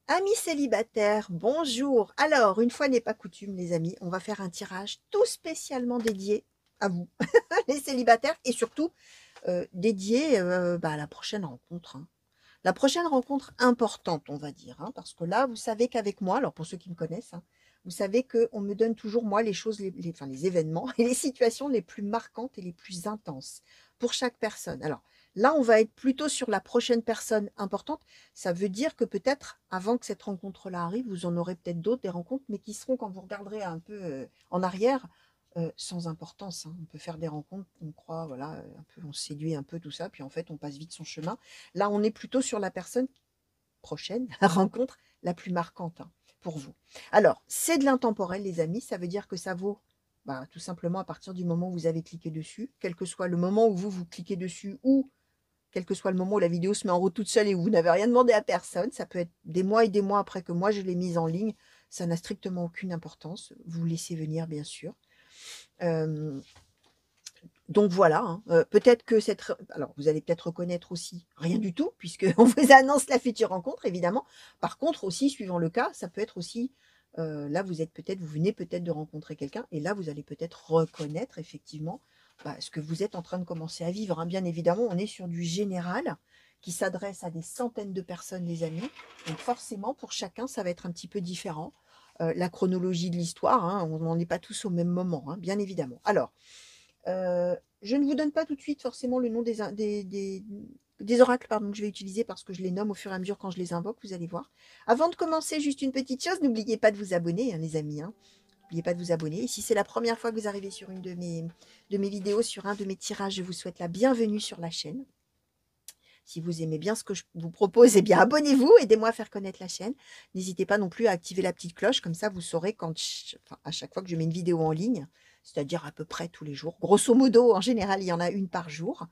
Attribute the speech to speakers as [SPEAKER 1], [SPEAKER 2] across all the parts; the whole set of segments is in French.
[SPEAKER 1] Amis célibataires, bonjour. Alors, une fois n'est pas coutume, les amis, on va faire un tirage tout spécialement dédié à vous, les célibataires, et surtout dédié à la prochaine rencontre, hein. La prochaine rencontre importante, on va dire, hein, parce que là, vous savez qu'avec moi, alors pour ceux qui me connaissent, hein, vous savez qu'on me donne toujours, moi, les choses, enfin, les événements et les situations les plus marquantes et les plus intenses pour chaque personne. Alors là, on va être plutôt sur la prochaine personne importante. Ça veut dire que peut-être, avant que cette rencontre-là arrive, vous en aurez peut-être d'autres, des rencontres, mais qui seront, quand vous regarderez un peu en arrière, sans importance, hein. On peut faire des rencontres, on croit, voilà, un peu, on séduit un peu tout ça, puis en fait, on passe vite son chemin. Là, on est plutôt sur la personne prochaine, la rencontre la plus marquante, hein, pour vous. Alors, c'est de l'intemporel, les amis. Ça veut dire que ça vaut tout simplement à partir du moment où vous avez cliqué dessus, quel que soit le moment où vous cliquez dessus ou quel que soit le moment où la vidéo se met en route toute seule et où vous n'avez rien demandé à personne. Ça peut être des mois et des mois après que moi je l'ai mise en ligne. Ça n'a strictement aucune importance. Vous laissez venir, bien sûr. Euh, donc voilà, hein. Peut-être que alors vous allez peut-être reconnaître aussi rien du tout, puisqu'on vous annonce la future rencontre, évidemment. Par contre, aussi, suivant le cas, ça peut être aussi, là, vous venez peut-être de rencontrer quelqu'un, et là, vous allez peut-être reconnaître effectivement ce que vous êtes en train de commencer à vivre, hein. Bien évidemment, on est sur du général qui s'adresse à des centaines de personnes, les amis. Donc forcément, pour chacun, ça va être un petit peu différent. La chronologie de l'histoire, hein, on n'en est pas tous au même moment, hein, bien évidemment. Alors, je ne vous donne pas tout de suite forcément le nom des oracles, pardon, que je vais utiliser parce que je les nomme au fur et à mesure quand je les invoque, vous allez voir. Avant de commencer, juste une petite chose, n'oubliez pas de vous abonner, hein, les amis, hein. N'oubliez pas de vous abonner. Et si c'est la première fois que vous arrivez sur une de mes vidéos, sur un de mes tirages, je vous souhaite la bienvenue sur la chaîne. Si vous aimez bien ce que je vous propose, eh bien abonnez-vous, aidez-moi à faire connaître la chaîne. N'hésitez pas non plus à activer la petite cloche, comme ça vous saurez à chaque fois que je mets une vidéo en ligne, c'est-à-dire à peu près tous les jours. Grosso modo, en général, il y en a une par jour.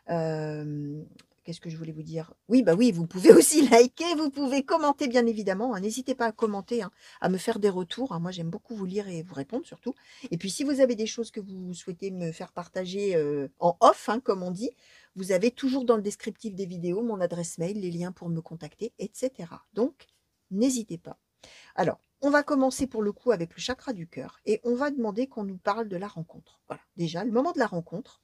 [SPEAKER 1] Euh, Qu'est-ce que je voulais vous dire? Oui, oui, vous pouvez aussi liker, vous pouvez commenter bien évidemment, hein. N'hésitez pas à commenter, hein, à me faire des retours, hein. Moi, j'aime beaucoup vous lire et vous répondre surtout. Et puis, si vous avez des choses que vous souhaitez me faire partager en off, hein, comme on dit, vous avez toujours dans le descriptif des vidéos mon adresse mail, les liens pour me contacter, etc. Donc, n'hésitez pas. Alors, on va commencer pour le coup avec le chakra du cœur et on va demander qu'on nous parle de la rencontre. Voilà, déjà, le moment de la rencontre.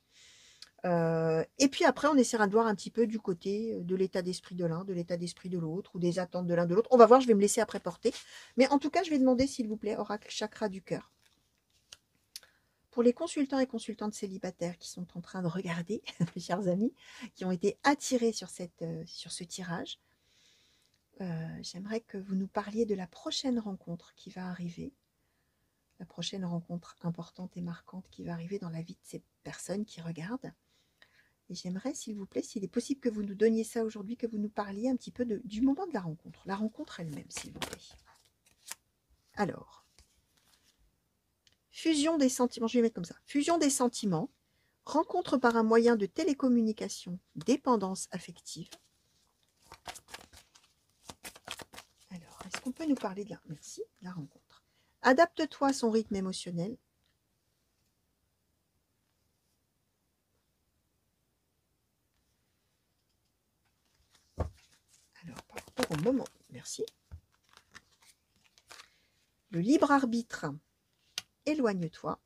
[SPEAKER 1] Et puis après, on essaiera de voir un petit peu du côté de l'état d'esprit de l'un, de l'état d'esprit de l'autre, ou des attentes de l'un de l'autre. On va voir, je vais me laisser après porter. Mais en tout cas, je vais demander, s'il vous plaît, oracle chakra du cœur. Pour les consultants et consultantes célibataires qui sont en train de regarder, mes chers amis, qui ont été attirés sur ce tirage, j'aimerais que vous nous parliez de la prochaine rencontre qui va arriver, la prochaine rencontre importante et marquante qui va arriver dans la vie de ces personnes qui regardent. Et j'aimerais, s'il vous plaît, s'il est possible que vous nous donniez ça aujourd'hui, que vous nous parliez un petit peu du moment de la rencontre elle-même, s'il vous plaît. Alors, fusion des sentiments, je vais mettre comme ça, fusion des sentiments, rencontre par un moyen de télécommunication, dépendance affective. Alors, est-ce qu'on peut nous parler de merci, la rencontre. Adapte-toi à son rythme émotionnel. Alors, par rapport au moment, merci. Le libre arbitre, éloigne-toi.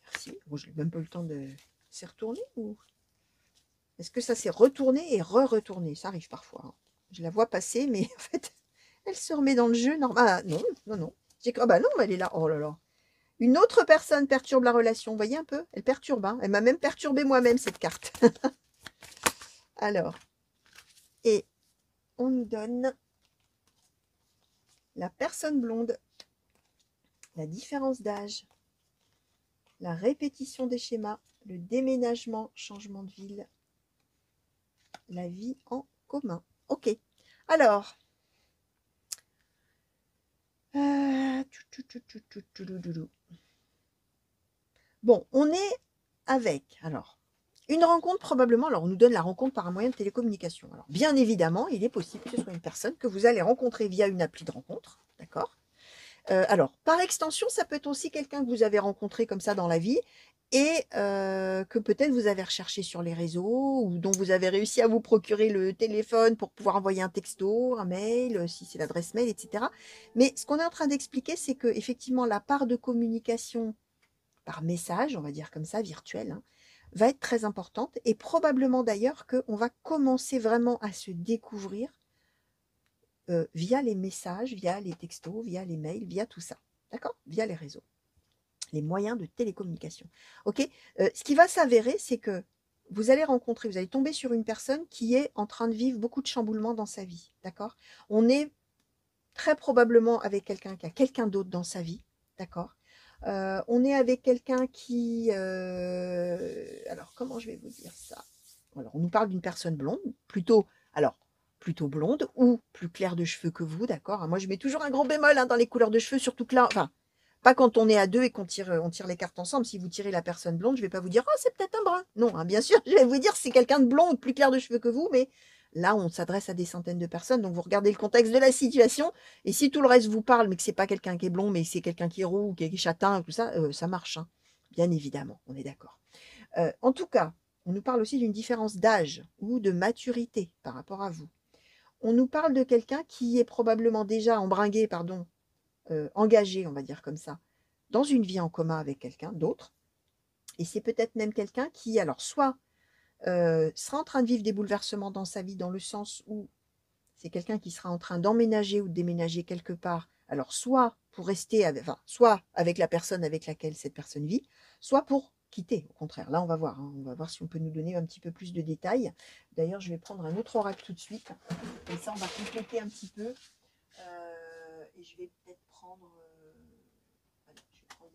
[SPEAKER 1] Merci. Bon, je n'ai même pas eu le temps de s'y retourner ou... Est-ce que ça s'est retourné et re-retourné? Ça arrive parfois, hein. Je la vois passer, mais en fait, elle se remet dans le jeu. Normal. Ah, non, non, non. Ah bah non, elle est là. Oh là là. Une autre personne perturbe la relation. Vous voyez un peu? Elle perturbe, hein. Elle m'a même perturbé moi-même, cette carte. Alors, et on nous donne la personne blonde, la différence d'âge, la répétition des schémas, le déménagement, changement de ville, la vie en commun. Ok. Alors, bon, on est avec, alors, une rencontre probablement, alors on nous donne la rencontre par un moyen de télécommunication. Alors, bien évidemment, il est possible que ce soit une personne que vous allez rencontrer via une appli de rencontre, d'accord? Alors, par extension, ça peut être aussi quelqu'un que vous avez rencontré comme ça dans la vie et que peut-être vous avez recherché sur les réseaux ou dont vous avez réussi à vous procurer le téléphone pour pouvoir envoyer un texto, un mail, si c'est l'adresse mail, etc. Mais ce qu'on est en train d'expliquer, c'est que effectivement, la part de communication par message, on va dire comme ça, virtuel, hein, va être très importante et probablement d'ailleurs qu'on va commencer vraiment à se découvrir via les messages, via les textos, via les mails, via tout ça. D'accord? Via les réseaux, les moyens de télécommunication. Ok? Ce qui va s'avérer, c'est que vous allez rencontrer, vous allez tomber sur une personne qui est en train de vivre beaucoup de chamboulements dans sa vie. D'accord? On est très probablement avec quelqu'un qui a quelqu'un d'autre dans sa vie. D'accord? On est avec quelqu'un qui... alors, comment je vais vous dire ça? Alors, on nous parle d'une personne blonde, plutôt... Alors, plutôt blonde ou plus claire de cheveux que vous, d'accord? Moi, je mets toujours un gros bémol hein, dans les couleurs de cheveux, surtout que là... Enfin, pas quand on est à deux et qu'on tire les cartes ensemble. Si vous tirez la personne blonde, je ne vais pas vous dire « Oh, c'est peut-être un brun ». Non, hein, bien sûr, je vais vous dire c'est quelqu'un de blond ou de plus clair de cheveux que vous, mais là, on s'adresse à des centaines de personnes. Donc, vous regardez le contexte de la situation. Et si tout le reste vous parle, mais que c'est pas quelqu'un qui est blond, mais c'est quelqu'un qui est roux, ou qui est châtain, tout ça, ça marche. Hein. Bien évidemment, on est d'accord. En tout cas, on nous parle aussi d'une différence d'âge ou de maturité par rapport à vous. On nous parle de quelqu'un qui est probablement déjà embringué, pardon, engagé, on va dire comme ça, dans une vie en commun avec quelqu'un d'autre. Et c'est peut-être même quelqu'un qui, alors, soit sera en train de vivre des bouleversements dans sa vie, dans le sens où c'est quelqu'un qui sera en train d'emménager ou de déménager quelque part. Alors, soit pour rester avec, enfin, soit avec la personne avec laquelle cette personne vit, soit pour quitter, au contraire. Là, on va voir. Hein. On va voir si on peut nous donner un petit peu plus de détails. D'ailleurs, je vais prendre un autre oracle tout de suite. Comme ça, on va compléter un petit peu. Et je vais peut-être prendre... allez, je vais prendre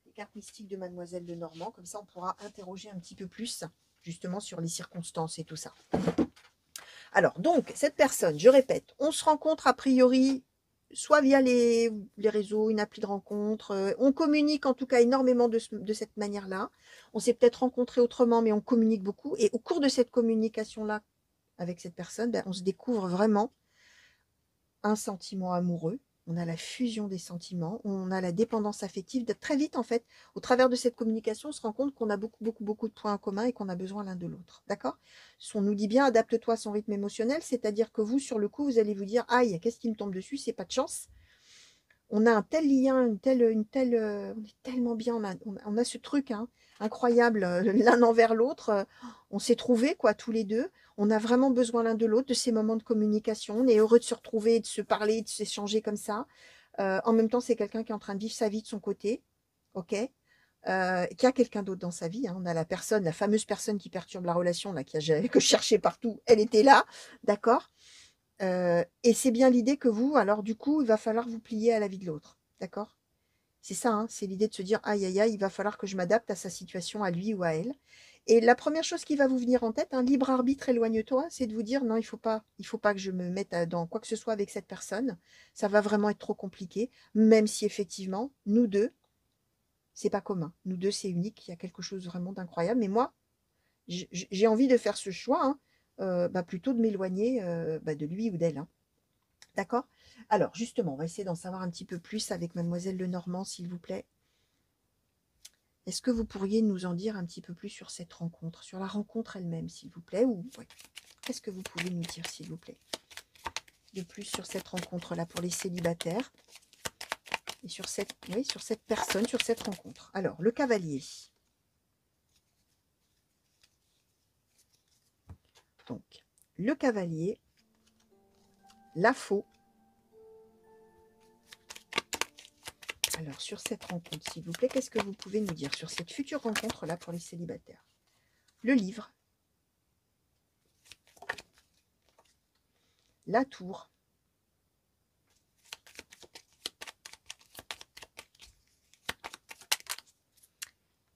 [SPEAKER 1] les cartes mystiques de Mademoiselle Lenormand. Comme ça, on pourra interroger un petit peu plus, justement, sur les circonstances et tout ça. Alors, donc, cette personne, je répète, on se rencontre a priori soit via les réseaux, une appli de rencontre. On communique en tout cas énormément de cette manière-là. On s'est peut-être rencontré autrement, mais on communique beaucoup. Et au cours de cette communication-là avec cette personne, ben, on se découvre vraiment un sentiment amoureux. On a la fusion des sentiments, on a la dépendance affective. Très vite, en fait, au travers de cette communication, on se rend compte qu'on a beaucoup de points en commun et qu'on a besoin l'un de l'autre. D'accord? On nous dit bien, adapte-toi à son rythme émotionnel, c'est-à-dire que vous, sur le coup, vous allez vous dire, aïe, qu'est-ce qui me tombe dessus? C'est pas de chance. On a un tel lien, on est tellement bien, on a ce truc hein, incroyable l'un envers l'autre. On s'est trouvés, quoi, tous les deux. On a vraiment besoin l'un de l'autre de ces moments de communication. On est heureux de se retrouver, de se parler, de s'échanger comme ça. En même temps, c'est quelqu'un qui est en train de vivre sa vie de son côté, ok, qui a quelqu'un d'autre dans sa vie. Hein. On a la personne, la fameuse personne qui perturbe la relation, là, que je cherchais partout. Elle était là, d'accord. Et c'est bien l'idée que vous, alors du coup, il va falloir vous plier à la vie de l'autre. D'accord? C'est ça, hein, c'est l'idée de se dire, aïe, aïe, aïe, il va falloir que je m'adapte à sa situation, à lui ou à elle. Et la première chose qui va vous venir en tête, un libre arbitre, éloigne-toi, c'est de vous dire, non, il faut pas que je me mette dans quoi que ce soit avec cette personne. Ça va vraiment être trop compliqué, même si effectivement, nous deux, c'est pas commun. Nous deux, c'est unique, il y a quelque chose vraiment d'incroyable. Mais moi, j'ai envie de faire ce choix, hein, plutôt de m'éloigner de lui ou d'elle. Hein. D'accord? Alors, justement, on va essayer d'en savoir un petit peu plus avec Mademoiselle Lenormand, s'il vous plaît. Est-ce que vous pourriez nous en dire un petit peu plus sur cette rencontre, sur la rencontre elle-même, s'il vous plaît, ou ouais. Qu'est-ce que vous pouvez nous dire, s'il vous plaît, de plus sur cette rencontre-là pour les célibataires et sur cette personne, sur cette rencontre. Alors, le cavalier. Donc, le cavalier, la faux. Alors, sur cette rencontre, s'il vous plaît, qu'est-ce que vous pouvez nous dire sur cette future rencontre-là pour les célibataires? Le livre. La tour.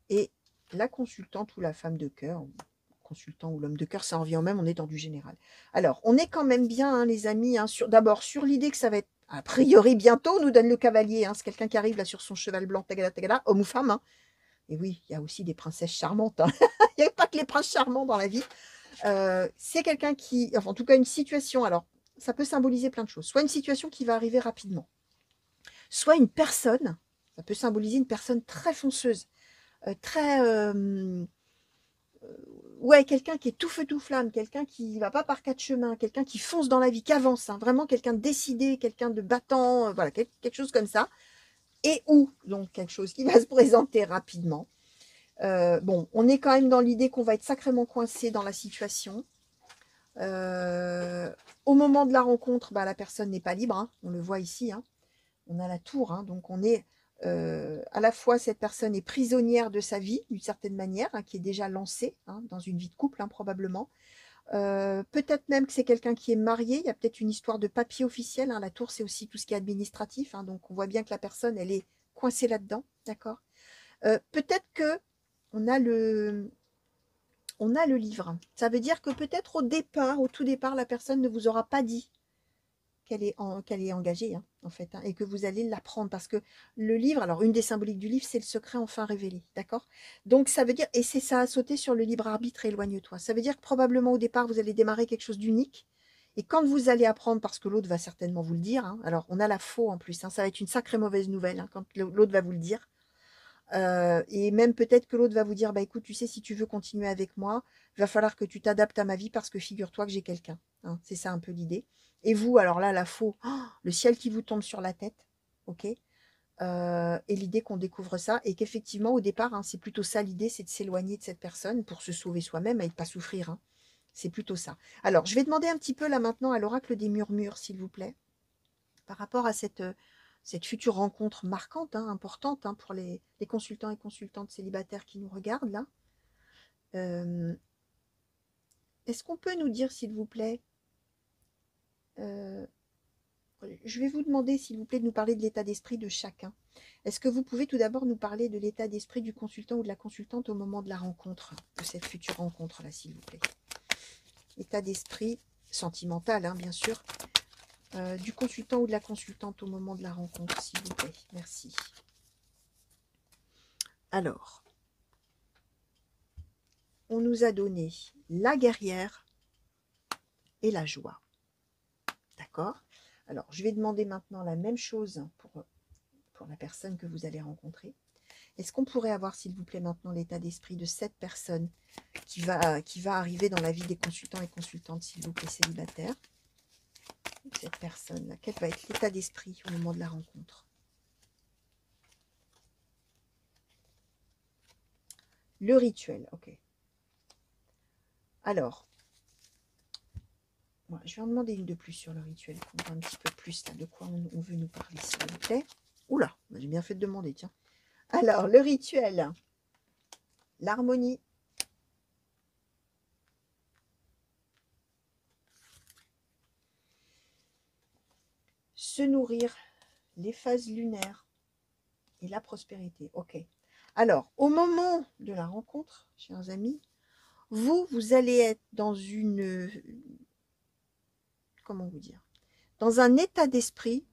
[SPEAKER 1] Et la consultante ou la femme de cœur, consultant ou l'homme de cœur, ça en vient au même, on est dans du général. Alors, on est quand même bien, hein, les amis, hein, d'abord sur l'idée que ça va être, a priori, bientôt, nous donne le cavalier. Hein, c'est quelqu'un qui arrive là sur son cheval blanc, tagada, tagada, homme ou femme. Hein. Et oui, il y a aussi des princesses charmantes. Hein. Il n'y a pas que les princes charmants dans la vie. C'est quelqu'un qui, enfin, en tout cas, une situation, alors, ça peut symboliser plein de choses. Soit une situation qui va arriver rapidement. soit une personne, ça peut symboliser une personne très fonceuse, très... ouais, quelqu'un qui est tout feu tout flamme, quelqu'un qui va pas par quatre chemins, quelqu'un qui fonce dans la vie, qui avance, hein, vraiment quelqu'un de décidé, quelqu'un de battant, voilà, quelque chose comme ça. Et ou donc quelque chose qui va se présenter rapidement. Bon, on est quand même dans l'idée qu'on va être sacrément coincé dans la situation. Au moment de la rencontre, bah, la personne n'est pas libre, hein, on le voit ici, hein. On a la tour, hein, donc on est à la fois cette personne est prisonnière de sa vie d'une certaine manière, hein, qui est déjà lancée, hein, dans une vie de couple, hein, probablement. Peut-être même que c'est quelqu'un qui est marié, il y a peut-être une histoire de papier officiel, hein. La tour, c'est aussi tout ce qui est administratif, hein, donc on voit bien que la personne, elle est coincée là-dedans, d'accord. Peut-être que on a le livre. Ça veut dire que peut-être au départ, au tout départ, la personne ne vous aura pas dit qu'elle est engagée, hein, en fait, hein, et que vous allez l'apprendre. Parce que le livre, alors une des symboliques du livre, c'est le secret enfin révélé, d'accord. Donc ça veut dire, et c'est ça a sauté sur le libre arbitre, éloigne-toi. Ça veut dire que probablement au départ, vous allez démarrer quelque chose d'unique. Et quand vous allez apprendre, parce que l'autre va certainement vous le dire, hein, alors on a la faux en plus, hein, ça va être une sacrée mauvaise nouvelle, hein, quand l'autre va vous le dire. Et même peut-être que l'autre va vous dire, bah écoute, tu sais, si tu veux continuer avec moi, il va falloir que tu t'adaptes à ma vie parce que figure-toi que j'ai quelqu'un, hein. C'est ça un peu l'idée. Et vous, alors là, la faux, le ciel qui vous tombe sur la tête, ok. Et l'idée qu'on découvre ça et qu'effectivement, au départ, hein, c'est plutôt ça l'idée, c'est de s'éloigner de cette personne pour se sauver soi-même et de ne pas souffrir, hein. C'est plutôt ça. Alors, je vais demander un petit peu là maintenant à l'oracle des murmures, s'il vous plaît, par rapport à cette future rencontre marquante, hein, importante, hein, pour les consultants et consultantes célibataires qui nous regardent là. Est-ce qu'on peut nous dire, s'il vous plaît, je vais vous demander, s'il vous plaît, de nous parler de l'état d'esprit de chacun. Est-ce que vous pouvez tout d'abord nous parler de l'état d'esprit du consultant ou de la consultante au moment de la rencontre, de cette future rencontre-là, s'il vous plaît. État d'esprit sentimental, hein, bien sûr, du consultant ou de la consultante au moment de la rencontre, s'il vous plaît. Merci. Alors, on nous a donné la guerrière et la joie. D'accord? Alors, je vais demander maintenant la même chose pour la personne que vous allez rencontrer. Est-ce qu'on pourrait avoir, s'il vous plaît, maintenant l'état d'esprit de cette personne qui va arriver dans la vie des consultants et consultantes, s'il vous plaît, célibataires? Cette personne-là, quel va être l'état d'esprit au moment de la rencontre? Le rituel, ok. Alors, moi, je vais en demander une de plus sur le rituel, qu'on voit un petit peu plus là, de quoi on veut nous parler, s'il vous plaît. Oula, j'ai bien fait de demander, tiens. Alors, le rituel, l'harmonie, se nourrir, les phases lunaires et la prospérité. Ok. Alors, au moment de la rencontre, chers amis, vous allez être dans une... Comment vous dire? Dans un état d'esprit,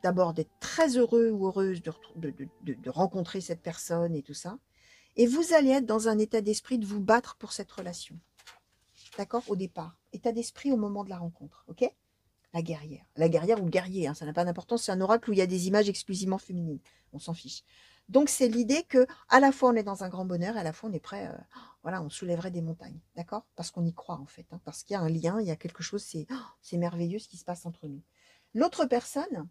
[SPEAKER 1] d'abord d'être très heureux ou heureuse de rencontrer cette personne et tout ça. Et vous allez être dans un état d'esprit de vous battre pour cette relation. D'accord? Au départ. État d'esprit au moment de la rencontre. Ok? La guerrière. La guerrière ou le guerrier, hein, ça n'a pas d'importance. C'est un oracle où il y a des images exclusivement féminines. On s'en fiche. Donc, c'est l'idée que à la fois on est dans un grand bonheur et à la fois on est prêt, voilà, on soulèverait des montagnes. D'accord? Parce qu'on y croit en fait. Hein, parce qu'il y a un lien, il y a quelque chose, c'est merveilleux ce qui se passe entre nous. L'autre personne,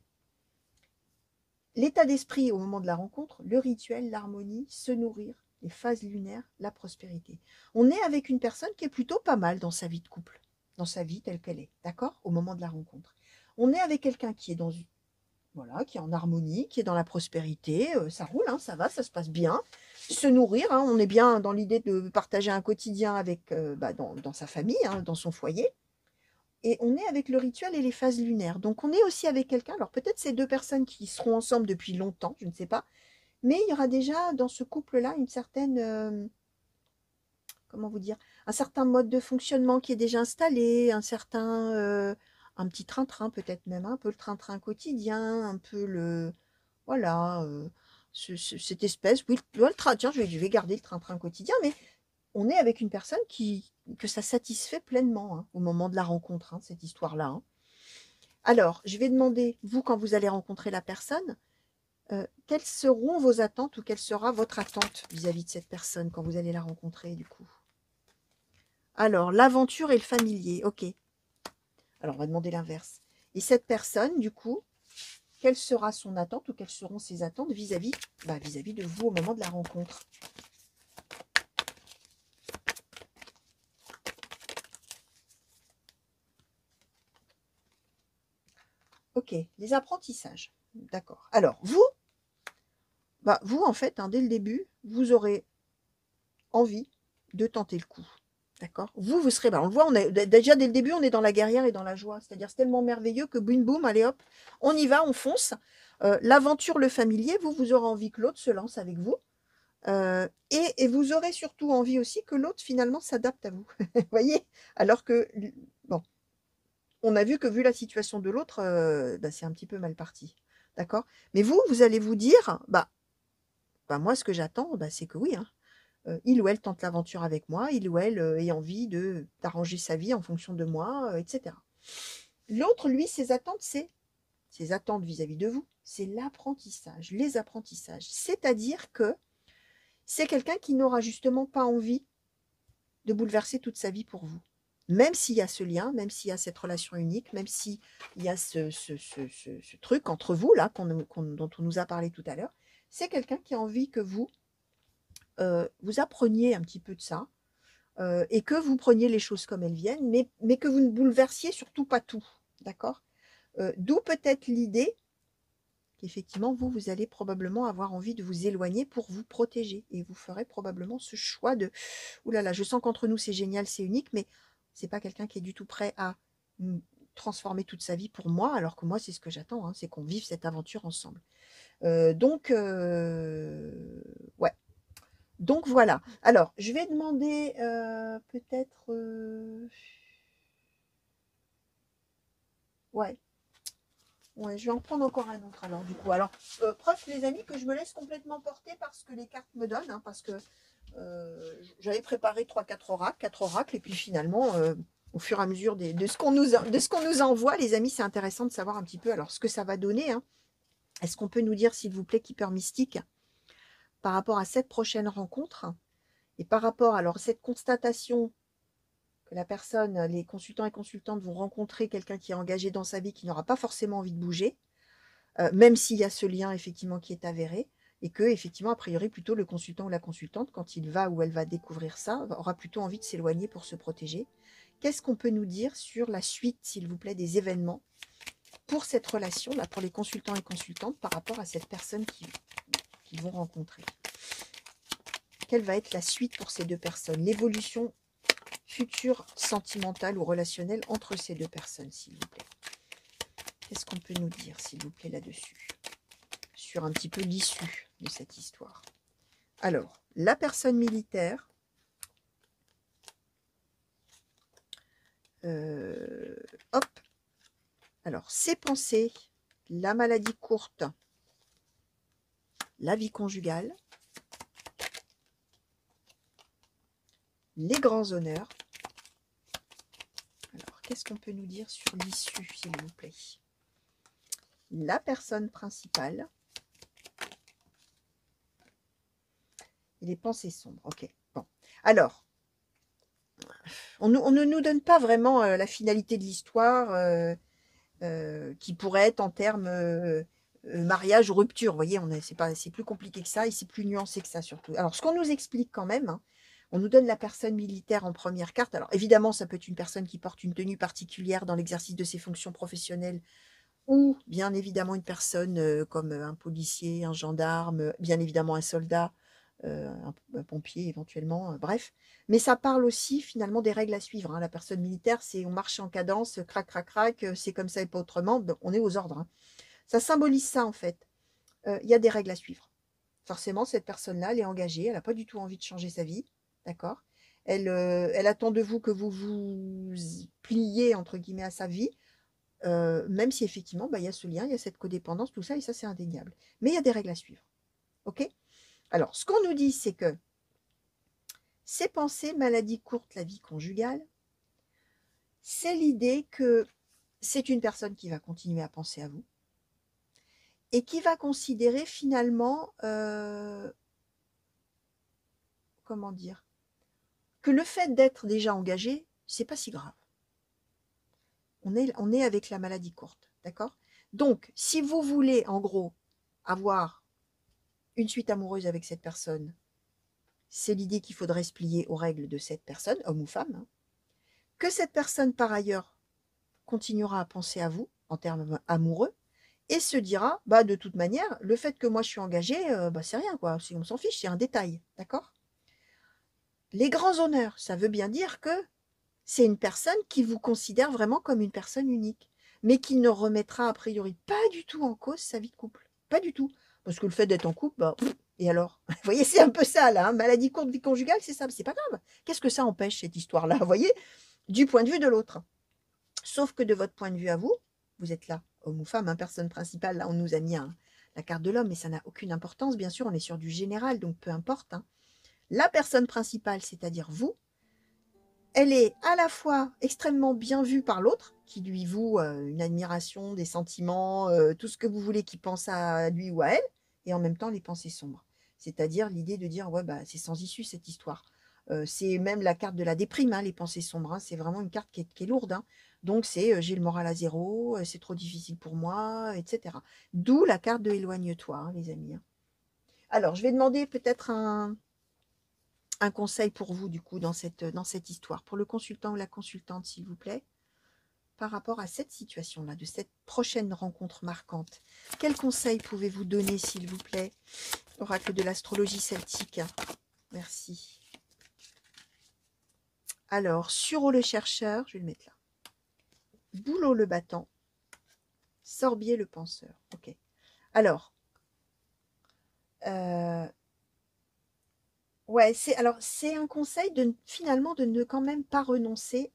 [SPEAKER 1] l'état d'esprit au moment de la rencontre, le rituel, l'harmonie, se nourrir, les phases lunaires, la prospérité. On est avec une personne qui est plutôt pas mal dans sa vie de couple, dans sa vie telle qu'elle est, d'accord? Au moment de la rencontre. On est avec quelqu'un qui est voilà, qui est en harmonie, qui est dans la prospérité, ça roule, hein, ça va, ça se passe bien. Se nourrir, hein, on est bien dans l'idée de partager un quotidien avec, dans sa famille, hein, dans son foyer. Et on est avec le rituel et les phases lunaires. Donc on est aussi avec quelqu'un, alors peut-être ces deux personnes qui seront ensemble depuis longtemps, je ne sais pas, mais il y aura déjà dans ce couple-là une certaine, comment vous dire, un certain mode de fonctionnement qui est déjà installé, un petit train-train peut-être même, un peu le train-train quotidien, un peu voilà, cette espèce, oui, tiens, je vais garder le train-train quotidien, mais on est avec une personne que ça satisfait pleinement, hein, au moment de la rencontre, hein, cette histoire-là, hein. Alors, je vais demander, vous, quand vous allez rencontrer la personne, quelles seront vos attentes ou quelle sera votre attente vis-à-vis de cette personne quand vous allez la rencontrer, du coup? Alors, l'aventure et le familier, ok. Alors, on va demander l'inverse. Et cette personne, du coup, quelle sera son attente ou quelles seront ses attentes vis-à-vis vis-à-vis de vous au moment de la rencontre? Ok, les apprentissages. D'accord. Alors, vous, en fait, hein, dès le début, vous aurez envie de tenter le coup. D'accord. Vous serez, on le voit, on est, déjà dès le début, on est dans la guerrière et dans la joie. C'est-à-dire, c'est tellement merveilleux que boum, boum, allez hop, on y va, on fonce. L'aventure, le familier, vous aurez envie que l'autre se lance avec vous. Et vous aurez surtout envie aussi que l'autre, finalement, s'adapte à vous. Vous voyez? Alors que, bon, on a vu que vu la situation de l'autre, c'est un petit peu mal parti. D'accord. Mais vous allez vous dire, moi, ce que j'attends, c'est que oui, hein, il ou elle tente l'aventure avec moi, il ou elle ait envie d'arranger sa vie en fonction de moi, etc. L'autre, lui, ses attentes vis-à-vis de vous, c'est l'apprentissage, les apprentissages. C'est-à-dire que c'est quelqu'un qui n'aura justement pas envie de bouleverser toute sa vie pour vous. Même s'il y a ce lien, même s'il y a cette relation unique, même s'il y a ce truc entre vous, là, dont on nous a parlé tout à l'heure, c'est quelqu'un qui a envie que vous appreniez un petit peu de ça, et que vous preniez les choses comme elles viennent, mais que vous ne bouleversiez surtout pas tout. D'accord. D'où peut-être l'idée qu'effectivement, vous allez probablement avoir envie de vous éloigner pour vous protéger. Et vous ferez probablement ce choix de « Ouh là là, je sens qu'entre nous, c'est génial, c'est unique, mais c'est pas quelqu'un qui est du tout prêt à transformer toute sa vie pour moi, alors que moi, c'est ce que j'attends, hein, c'est qu'on vive cette aventure ensemble. » Ouais. Donc voilà. Alors, je vais demander peut-être... Ouais. Ouais, je vais en prendre encore un autre alors du coup. Alors, preuve les amis que je me laisse complètement porter par ce que les cartes me donnent, hein, parce que j'avais préparé 4 oracles, et puis finalement, au fur et à mesure de ce qu'on nous envoie, les amis, c'est intéressant de savoir un petit peu alors ce que ça va donner. Hein. Est-ce qu'on peut nous dire, s'il vous plaît, Keeper Mystique, par rapport à cette prochaine rencontre, et par rapport alors cette constatation que la personne, les consultants et consultantes vont rencontrer quelqu'un qui est engagé dans sa vie, qui n'aura pas forcément envie de bouger, même s'il y a ce lien effectivement qui est avéré, et que effectivement a priori plutôt le consultant ou la consultante, quand il va ou elle va découvrir ça, aura plutôt envie de s'éloigner pour se protéger. Qu'est-ce qu'on peut nous dire sur la suite, s'il vous plaît, des événements pour cette relation là, pour les consultants et consultantes, par rapport à cette personne qu'ils vont rencontrer? Quelle va être la suite pour ces deux personnes, l'évolution future sentimentale ou relationnelle entre ces deux personnes, s'il vous plaît? Qu'est-ce qu'on peut nous dire, s'il vous plaît, là-dessus, sur un petit peu l'issue de cette histoire? Alors, la personne militaire, hop, alors, ses pensées, la maladie courte, la vie conjugale, les grands honneurs. Alors, qu'est-ce qu'on peut nous dire sur l'issue, s'il vous plaît? La personne principale, et les pensées sombres. Ok, bon. Alors, on ne nous donne pas vraiment la finalité de l'histoire, qui pourrait être en termes mariage ou rupture. Vous voyez, c'est plus compliqué que ça, et c'est plus nuancé que ça surtout. Alors, ce qu'on nous explique quand même, hein, on nous donne la personne militaire en première carte. Alors, évidemment, ça peut être une personne qui porte une tenue particulière dans l'exercice de ses fonctions professionnelles, ou bien évidemment une personne comme un policier, un gendarme, bien évidemment un soldat, un pompier éventuellement, bref. Mais ça parle aussi finalement des règles à suivre. Hein. La personne militaire, c'est on marche en cadence, crac, crac, crac, c'est comme ça et pas autrement, on est aux ordres. Hein. Ça symbolise ça en fait. Il y a des règles à suivre. Forcément, cette personne-là, elle est engagée, elle n'a pas du tout envie de changer sa vie, d'accord. Elle attend de vous que vous vous pliez, entre guillemets, à sa vie, même si effectivement, il y a ce lien, il y a cette codépendance, tout ça, et ça, c'est indéniable. Mais il y a des règles à suivre, ok. Alors, ce qu'on nous dit, c'est que ces pensées, maladie courte, la vie conjugale, c'est l'idée que c'est une personne qui va continuer à penser à vous et qui va considérer finalement, comment dire, que le fait d'être déjà engagé, c'est pas si grave. On est avec la maladie courte, d'accord? Donc, si vous voulez, en gros, avoir une suite amoureuse avec cette personne, c'est l'idée qu'il faudrait se plier aux règles de cette personne, homme ou femme, hein. Que cette personne, par ailleurs, continuera à penser à vous en termes amoureux et se dira, bah, de toute manière, le fait que moi je suis engagée, bah, c'est rien, quoi. On s'en fiche, c'est un détail, d'accord? Les grands honneurs, ça veut bien dire que c'est une personne qui vous considère vraiment comme une personne unique, mais qui ne remettra a priori pas du tout en cause sa vie de couple. Pas du tout. Parce que le fait d'être en couple, bah, et alors? Vous voyez, c'est un peu ça, là, hein, maladie courte, vie conjugale, c'est ça, c'est pas grave. Qu'est-ce que ça empêche, cette histoire-là, vous voyez? Du point de vue de l'autre. Sauf que de votre point de vue à vous, vous êtes là, homme ou femme, hein, personne principale, là, on nous a mis la carte de l'homme, mais ça n'a aucune importance, bien sûr, on est sur du général, donc peu importe, hein. La personne principale, c'est-à-dire vous, elle est à la fois extrêmement bien vue par l'autre, qui lui voue une admiration, des sentiments, tout ce que vous voulez qu'il pense à lui ou à elle, et en même temps les pensées sombres. C'est-à-dire l'idée de dire, ouais, bah, c'est sans issue cette histoire. C'est même la carte de la déprime, hein, les pensées sombres, hein, c'est vraiment une carte qui est lourde, hein. Donc c'est j'ai le moral à zéro, c'est trop difficile pour moi, etc. D'où la carte de éloigne-toi, hein, les amis, hein. Alors, je vais demander peut-être un conseil pour vous, du coup, dans cette histoire, pour le consultant ou la consultante, s'il vous plaît, par rapport à cette situation-là, de cette prochaine rencontre marquante. Quel conseil pouvez-vous donner, s'il vous plaît, oracle de l'astrologie celtique? Merci. Alors, Sureau le chercheur, je vais le mettre là. Boulot le battant, Sorbier le penseur. Ok. Alors, ouais, c'est un conseil finalement de ne quand même pas renoncer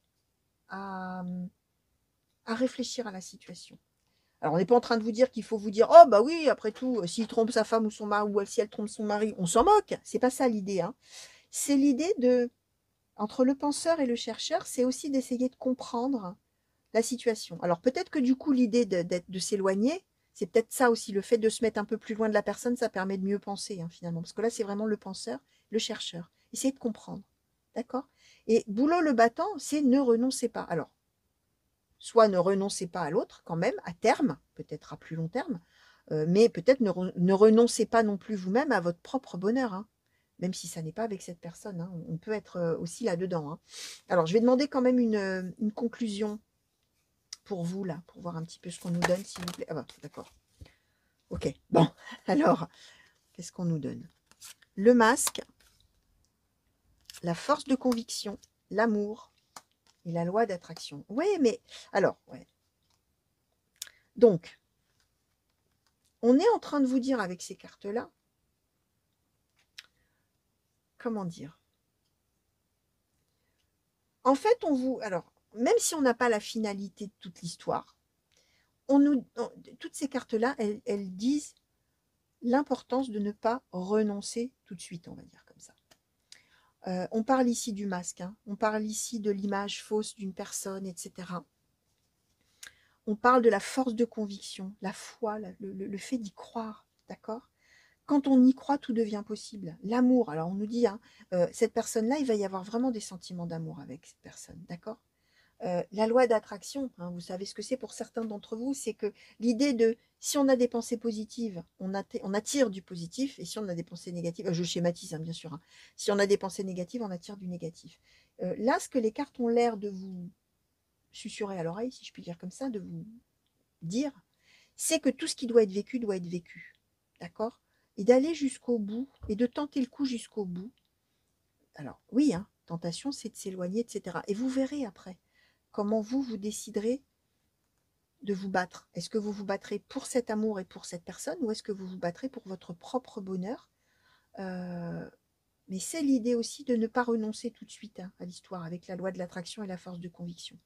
[SPEAKER 1] à réfléchir à la situation. Alors, on n'est pas en train de vous dire qu'il faut vous dire, oh bah oui, après tout, s'il trompe sa femme ou son mari, ou si elle trompe son mari, on s'en moque. C'est pas ça l'idée, hein. C'est l'idée entre le penseur et le chercheur, c'est aussi d'essayer de comprendre la situation. Alors peut-être que du coup, l'idée de s'éloigner, c'est peut-être ça aussi, le fait de se mettre un peu plus loin de la personne, ça permet de mieux penser, hein, finalement. Parce que là, c'est vraiment le penseur, le chercheur. Essayez de comprendre. D'accord? Et boulot le battant, c'est ne renoncez pas. Alors, soit ne renoncez pas à l'autre quand même, à terme, peut-être à plus long terme, mais peut-être ne renoncez pas non plus vous-même à votre propre bonheur, hein, même si ça n'est pas avec cette personne, hein, on peut être aussi là-dedans, hein. Alors, je vais demander quand même une conclusion pour vous, là, pour voir un petit peu ce qu'on nous donne, s'il vous plaît. Ah bah, d'accord. Ok, bon, alors, qu'est-ce qu'on nous donne? Le masque, la force de conviction, l'amour et la loi d'attraction. Oui, mais, alors, ouais. Donc, on est en train de vous dire avec ces cartes-là, comment dire? En fait, alors, même si on n'a pas la finalité de toute l'histoire, toutes ces cartes-là, elles disent l'importance de ne pas renoncer tout de suite, on va dire comme ça. On parle ici du masque, hein, on parle ici de l'image fausse d'une personne, etc. On parle de la force de conviction, la foi, le fait d'y croire, d'accord? Quand on y croit, tout devient possible. L'amour, alors on nous dit, hein, cette personne-là, il va y avoir vraiment des sentiments d'amour avec cette personne, d'accord? La loi d'attraction, hein, vous savez ce que c'est pour certains d'entre vous, c'est que l'idée de si on a des pensées positives, on attire du positif, et si on a des pensées négatives, je schématise, hein, bien sûr, hein, si on a des pensées négatives, on attire du négatif. Là, ce que les cartes ont l'air de vous susurrer à l'oreille, si je puis dire comme ça, de vous dire, c'est que tout ce qui doit être vécu, d'accord? Et d'aller jusqu'au bout, et de tenter le coup jusqu'au bout. Alors, oui, hein, tentation, c'est de s'éloigner, etc. Et vous verrez après comment vous déciderez de vous battre. Est-ce que vous vous battrez pour cet amour et pour cette personne, ou est-ce que vous vous battrez pour votre propre bonheur? Mais c'est l'idée aussi de ne pas renoncer tout de suite, hein, à l'histoire, avec la loi de l'attraction et la force de conviction.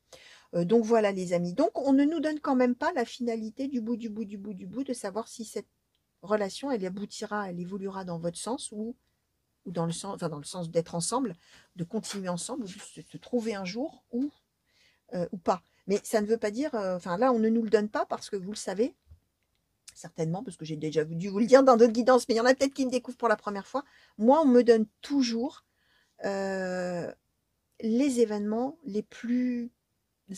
[SPEAKER 1] Donc voilà les amis. Donc on ne nous donne quand même pas la finalité du bout, du bout, du bout, du bout, de savoir si cette relation, elle aboutira, elle évoluera dans votre sens ou dans le sens, enfin dans le sens d'être ensemble, de continuer ensemble, ou de se trouver un jour, ou pas. Mais ça ne veut pas dire, enfin là, on ne nous le donne pas parce que vous le savez, certainement, parce que j'ai déjà dû vous le dire dans d'autres guidances, mais il y en a peut-être qui me découvrent pour la première fois. Moi, on me donne toujours les événements les plus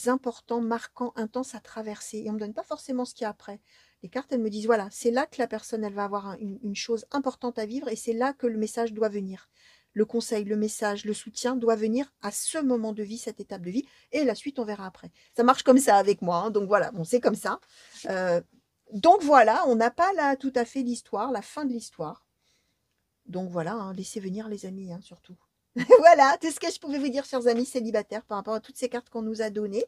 [SPEAKER 1] importants, marquants, intenses à traverser. Et on ne me donne pas forcément ce qu'il y a après. Les cartes, elles me disent, voilà, c'est là que la personne, elle va avoir une chose importante à vivre et c'est là que le message doit venir. Le conseil, le message, le soutien doit venir à ce moment de vie, cette étape de vie. Et la suite, on verra après. Ça marche comme ça avec moi. Hein, donc voilà, bon, c'est comme ça. Donc voilà, on n'a pas là tout à fait l'histoire, la fin de l'histoire. Donc voilà, hein, laissez venir les amis, hein, surtout. Voilà, tout ce que je pouvais vous dire, chers amis célibataires, par rapport à toutes ces cartes qu'on nous a données.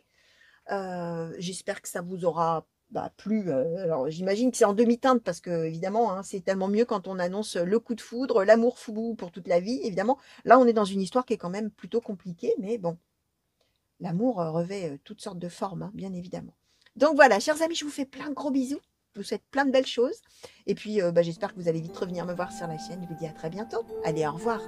[SPEAKER 1] J'espère que ça vous aura plu. Alors j'imagine que c'est en demi-teinte parce que évidemment, hein, c'est tellement mieux quand on annonce le coup de foudre, l'amour fou pour toute la vie. Évidemment, là on est dans une histoire qui est quand même plutôt compliquée, mais bon, l'amour revêt toutes sortes de formes, hein, bien évidemment. Donc voilà, chers amis, je vous fais plein de gros bisous. Je vous souhaite plein de belles choses. Et puis, j'espère que vous allez vite revenir me voir sur la chaîne. Je vous dis à très bientôt. Allez, au revoir.